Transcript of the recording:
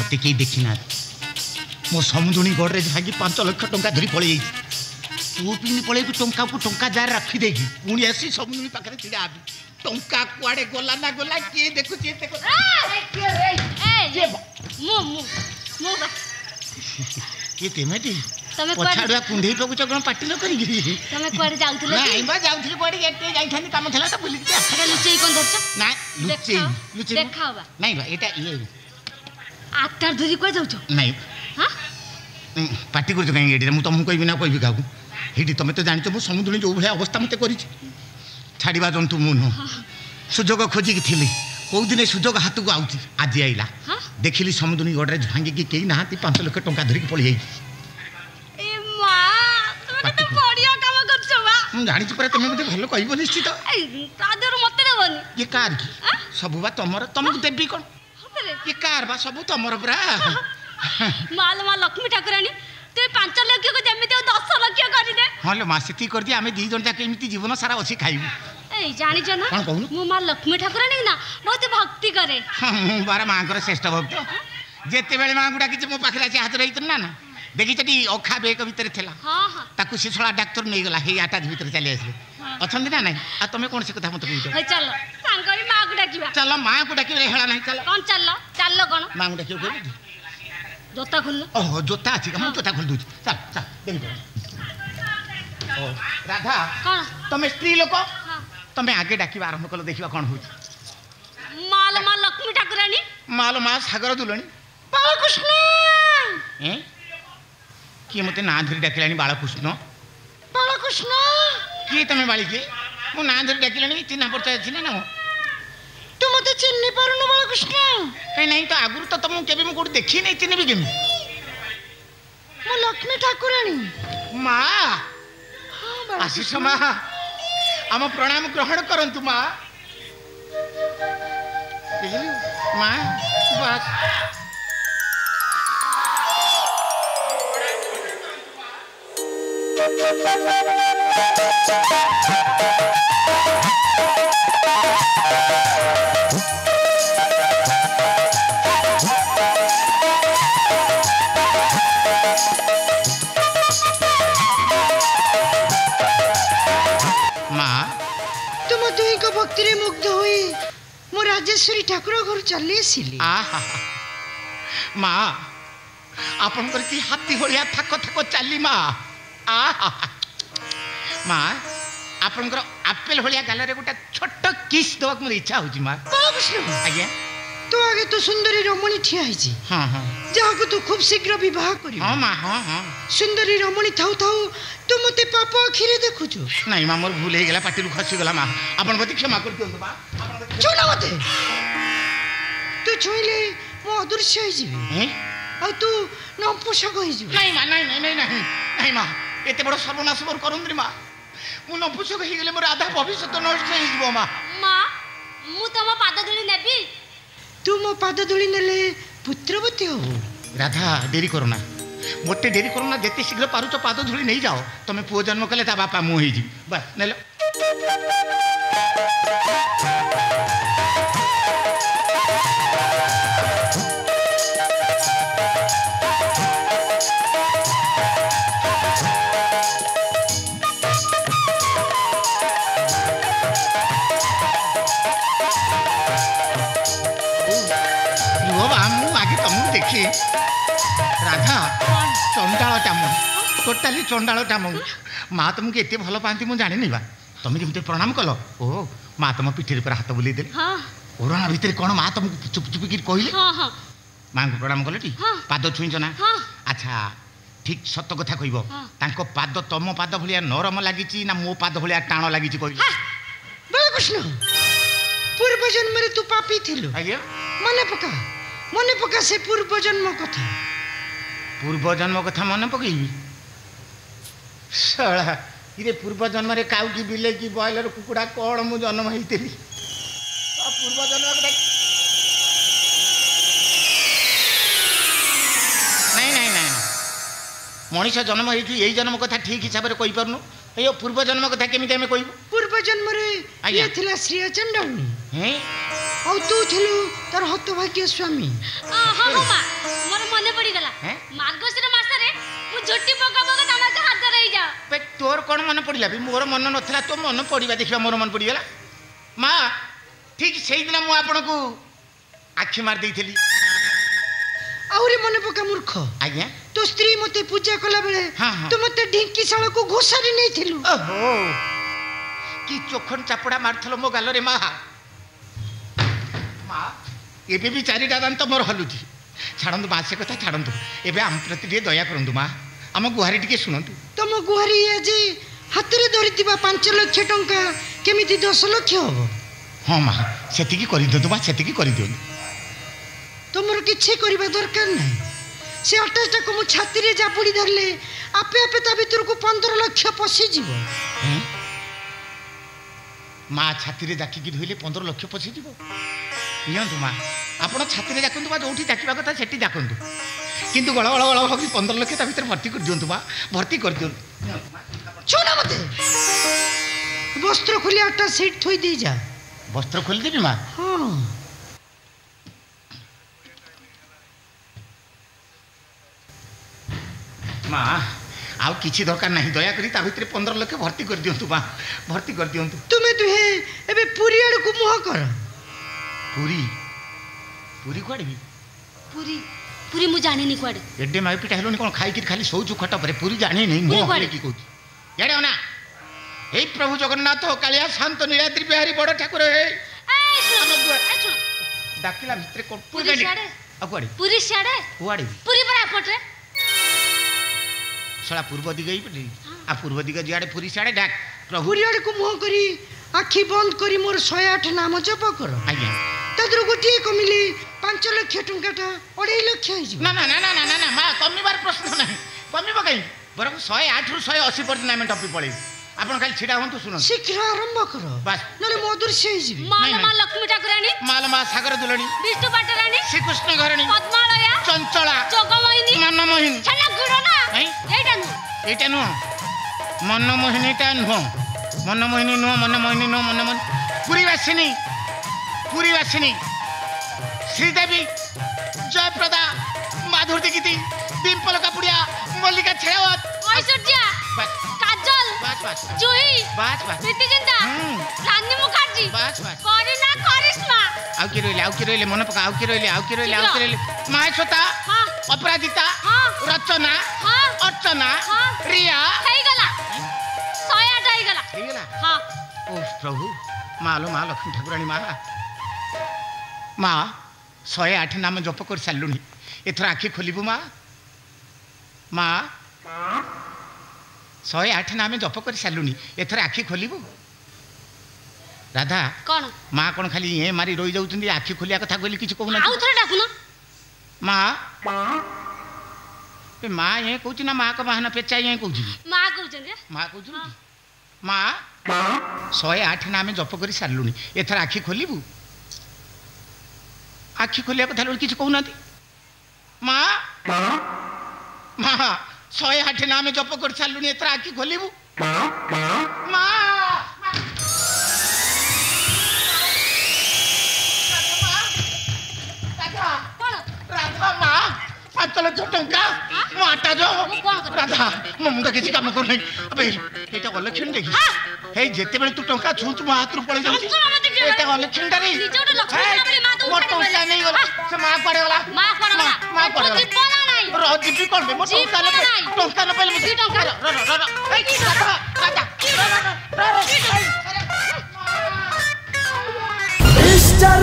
मत कई देखी ना मो समुदुणी गड़े भागी 5 लाख टंका धरी पलि तू पिन पलि टंका को टंका जार रखी देगी पुणी आसी समुदुणी पाखे छिड़ा टंका कुआड़े गला ना गला किए देखु किए तेमेटी पछाड़ुआ कुंडे पकुच कौन पार्टी न करी तमे कुआडे जाउथले नहीं बा जाउथले कुआडे एते जाइथानी काम थला त बुली के अरे लुचई कोन धरछ ना लुचई देखावा नहीं बा एटा ये आटार धरी को जाउछ नहीं हां पार्टी कर कहीं एटी मु तुमको कहबी ना कहबी काकू हेटी तमे तो जानछ मु समुद्री जो भले अवस्था मते करी छाड़ीबा जंतु मु न सुजोग खोजी की थिली कौ दिन सुजोग हाथ को आउची आज आइला देखिली समुद्री गडरे भांगी की केही नाहाती 5 लाख टंका धरी के पळि जाई ए मां तुम तो बढ़िया काम करछ बा मु जानि छ पर तमे मते भलो कहबो निश्चित तादर मते देबनी ये कार की सब बा तमर तमको देबी कोन ये कार बा सब तमर पुरा माल मा लक्ष्मी ठाकुरानी तू 5 लाख को जेमिति 10 लाख कर दे हां लो मासेती कर दिया हमें 2 जन जाके एमिति जीवन सारा अछि खाइबू ए जानि छ ना मु मां लक्ष्मी ठाकुरानी ना बहुत भक्ति करे मु बारा मां कर श्रेष्ठ भक्त जेते बेले मां गुडा कि मो पाखरा से हाथ रहित ना देखी चटी अखा बेक भीतर थिला हां हां ताकू सिसळा डॉक्टर नै गला हे आटा भीतर चली आसले अछन ना नहीं आ तमे कोन से कथा मत कहू हे चल सांगरी मां को डाकिबा चल मां को डाकिबे हेला नहीं चल कोन चल कोन मां को डाकियो कोन जोता खोल ओह जोता अछि हम जोता खोल दूची चल चल देखि ओ राधा हां तमे स्त्री लोक हां तमे आगे डाकिबा आरंभ कलो देखिबा कोन होई माल मां लक्ष्मी ठाकुरानी माल मां सागर दुलणी बालकृष्ण हैं कि मते ना धरी डाकिलानी बालकृष्ण कि तमे बाली के मो ना धरी डाकिलानी चिन्हा परिचय अछि ना तू मते चिन्नी पारुनो बालकृष्ण कहीं नहीं तो आगुर तो तुम केबे मु कोड देखी नहीं चिन्ह भी केमी मो लक्ष्मी ठाकुरानी मां हां आशीष मां हम प्रणाम ग्रहण करंतु मां बुझली मां बस भक्ति रे मुग्ध हुई मो राजेश्वरी ठाकुर घर चली आसिली मां आपन कर की हाथी होलिया थाक थाक चली मां मां आपन कर आपेल होलिया गाल रे गोटा छोट किस दवा को इच्छा होची मां आज्ञा तो आगे तो सुंदरी रमणी ठिया हिची हां हां जाको तू खूब शीघ्र विवाह करी हां मां हां हां सुंदरी रमणी थाउ थाउ तू मते पाप आखिरे देखु छु नहीं मां मोर भूल हे गेला पाटी रु खसी गेला मां आपन प्रति क्षमा कर दियो मां छोना मते तू छोइले मो अदृश्य हो जीवी हैं आ तू नपुंसक हो जीवी नहीं मां नहीं मां एते बड़ सर्वनाश मोर करूंद्री मां मु नपुंसक हे गेले मोर आधा भविष्य तो नष्ट हो जीवो मां मु तम पाद धुली नेबी तू मो पाद धुली नेले पुत्रवती हो राधा देरी करो ना मोटे देरी करो ना जेते शीघ्र पारुच पाद धुली नहीं जाओ तमे पुओ जन्म कले ता बापा मु हे जी बस नेलो देखी राधा चंडाल टाम टोटाली चंडाल टाम माँ तुमको एत भल पाती मुझे जानी बा तुम जमी प्रणाम कल ओ माँ तुम पिठी पर हाथ बुले दे ओढ़ना भितर कौन माँ तुमको चुप चुप कर कहले माँ को प्रणाम कल टी पाद छुईच ना अच्छा ठीक सत कथा कह पाद तुम पाद भाया नरम लगी ना मो पाद भाया टाण लगी कृष्ण पूर्व जन्म तू पापी थिलु मन पका से पूर्व जन्म कथा मन पकईबी शाला इरे पूर्व जन्म रे काउ की बिले की बॉयलर कुकुड़ा कौन मु जन्म होइतिली पूर्व जन्म कथा नहीं मनीष जन्म होइछु यही जन्म कथा ठीक हिसाब रे कहि परनु ए पूर्व जन्म कथा केमिति हमें कहबो पूर्व जन्म रे ये थिला श्री चंडालनी हैं औ तू थिलु तर हतभाग्य स्वामी हां मां झुट्टी पका पका तमा से हाथ रही जा बे तोर कौन मन पड़िला भी मोर मन नथला तो मन पड़िबा देखिबा मोर मन पड़िगला माँ ठीक से दिन मु आपन को आखि मार देइथली आउरी मन पका मूर्ख आज्ञा तो स्त्री मते पूजा कला बेले तू मते ढिंकी शाला को घोसारी नै थिलु ओहो कि चोखन चापड़ा मारथलो मो गालरे माँ माँ एबे भी चारिटा दांत मोर हलुची छाड़ू माँ से कथा छाड़ू एबे आम प्रति टे दया करंतु माँ आम गुहारी टिके शुणु तुम गुहारी आज हाथ में धरी 5 लाख टंका केमिति 10 लाख हम हाँ माँ से कर दिंतु माँ से कर दिंतु तुमर किसी करबा दरकार नहीं से 28 को मु छाती रे जापुड़ी धरले आपे आपे ता भीतर को 15 लाख पसी जीवो माँ छाती रे जाकी धोइले 15 लाख पसी जीवो नियंतु माँ आपण छाती रे जाकंतु बा जोठी जाकिबा कथा सेठी जाकंतु किंतु गळ गळ गळ होगी 15 लाख ता भीतर भर्ती कर दियंतु माँ भर्ती कर दियंतु छोना मते वस्त्र खोली 8 सीट थोई दे जा वस्त्र खोली देबी माँ हां माँ आउ किछि दरकार नहीं दया करी ता भीतर 15 लाख भर्ती कर दियंतु माँ भर्ती कर दियंतु तुमे तुहे एबे पुरी आड़ को मुह कर पूरी पूरी कुआड़े भी पूरी पूरी मु जानी नी कुआड़े एडे माई पिटा हेलोनी कोन खाई कि खाली सोचु खट परे पूरी जानी नहीं मो होले की कहू याडे ना हे प्रभु जगन्नाथ कालिया शांत नीलाद्रि बिहारी बड़ ठाकुर हे डाकिला भितरे कोन पूरी गाडी आ कुआड़े पूरी सियाड़े कुआड़े पूरी पर पटरे सला पूर्व दिग ही पड़ी आ पूर्व दिग जियाड़े पूरी सियाड़े डाक प्रभु पुरी आड़ को मुह करी आखि बंद करी मोर 108 नाम जप कर आज्ञा तद्रु गोटे कमिले 5 लाख टंकाटा 2.5 लाख हो ना ना ना ना ना ना माँ कमिबार प्रश्न नहीं कमिब कहीं बरं 108 रु 180 पर्यंत आम टपी पड़े आपन खाली छिड़ा हूँ शुणु शीघ्र आरंभ कर बस नले मधुरस्य हो माला लक्ष्मी ठाकुराणी मालमा सागर दुलणी विष्णु पाटराणी श्रीकृष्ण घरणी पद्मालया चंचला जोगमोहिनी मनमोहिनी छला गुड़ो ना हैं एटा नु मनमोहिनीटा नुह मनमोहिनी नुह मनमोहिनी नुह मनमोहिनी पुरीवासिनी श्रीदेवी जयप्रदा माधुर दीक्षित डिम्पल कपुड़िया मल्लिका शेरावत ऐश्वर्या बस काजल बस बस जूही बस बस प्रीति जिंदा रानी मुखर्जी बस बस करीना करिश्मा आउ की रोइले मन पका आउ की रोइले माहेश्वता हां अपराजिता हां रचना हां अर्चना हां रिया हेई गला 108 हेई गला हां ओ प्रभु मालो माँ लक्ष्मी ठाकुराणी माँ माँ 108 नाम जप कर सारूनी एथर आखि खोलबू माँ माँ 108 नाम जप कर सारूनी एथर आखि खोलबू राधा कौन माँ कौन खाली ये मारी रही जाऊँ आखि खोलिया कथा कहली किसी कहूना आउ थोड़ा डाकुना माँ माँ ये कहूँ ना माँ को बाहना पेचा ये कहूँ माँ कहउछन माँ कहूँ माँ 108 नाम जप कर सारूनी एथर आखि खोलबू आखि खोलिया कथा किसी कहूना माँ माँ 108 नाम जप कर सारूनी एथर आखि खोलबू माँ राधा माँ 5 लाख टंका आटा जो राधा मो मुंड किसी काम कर नहीं अबे एटा इलेक्शन देखी हे जेते बेले तू टंका छूच मो हाथ रु पळे जाउची एटा इलेक्शन रे मो टंका नहीं गला से मां पड़े वाला मां पड़े वाला रो जीपी कोन मो टंका न पहिले मुझे टंका राधा मिस्टर